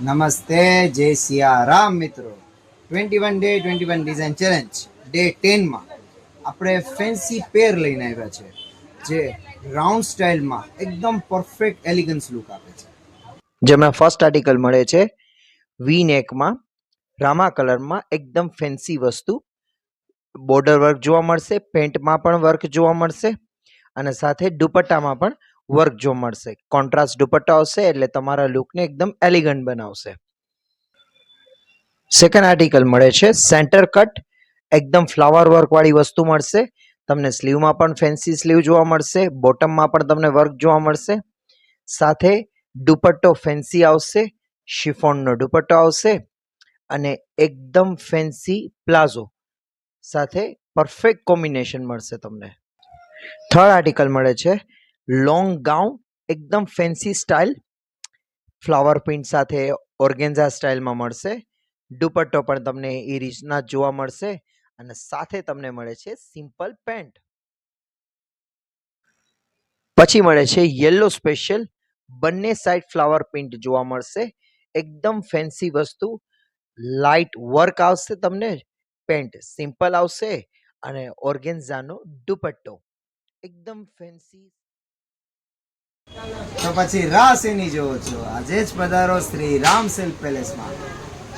નમસ્તે, જય સિયારામ મિત્રો. 21 ડે 21 ડિઝાઇન ચેલેન્જ ડે 10 માં આપણે ફેન્સી પેર લઈને આવ્યા છે, જે રાઉન્ડ સ્ટાઇલમાં એકદમ પરફેક્ટ એલિગન્સ લુક આપે છે. જેમાં ફર્સ્ટ આર્ટિકલ મળે છે વી નેકમાં રામા કલરમાં એકદમ ફેન્સી વસ્તુ, બોર્ડર વર્ક જોવા મળશે, પેન્ટમાં પણ વર્ક જોવા મળશે અને સાથે દુપટ્ટામાં પણ વર્ક જોવા મળશે. કોન્ટ્રાસ્ટ દુપટ્ટા આવશે એટલે તમારા લુકને એકદમ એલિગન્ટ બનાવશે. સેકન્ડ આર્ટિકલ મળે છે સેન્ટર કટ, એકદમ ફ્લાવર વર્ક વાળી વસ્તુ મળશે. તમને સ્લીવમાં પણ ફેન્સી સ્લીવ જોવા મળશે, બોટમમાં પણ તમને વર્ક જોવા મળશે. સાથે દુપટ્ટો ફેન્સી આવશે, શિફોનનો દુપટ્ટો આવશે અને એકદમ ફેન્સી પ્લાઝો સાથે પરફેક્ટ કોમ્બિનેશન મળશે તમને. થર્ડ આર્ટિકલ મળે છે લોંગ ગાઉન, એકદમ ફેન્સી સ્ટાઇલ, ફ્લાવર પ્રિન્ટ સાથે ઓર્ગેન્ઝા સ્ટાઇલમાં મળશે. દુપટ્ટો પણ તમને એ રીતના જોવા મળશે અને સાથે તમને મળે છે સિમ્પલ પેન્ટ. પછી મળે છે યલો સ્પેશિયલ, બંને સાઈડ ફ્લાવર પ્રિન્ટ જોવા મળશે, એકદમ ફેન્સી વસ્તુ, લાઇટ વર્ક આવશે તમને, પેન્ટ સિમ્પલ આવશે અને ઓર્ગેન્ઝાનો દુપટ્ટો એકદમ ફેન્સી. તો પછી રાહ શેની જોવો છો? આજે જ પધારો શ્રી રામ સિલ્ક પેલેસમાં.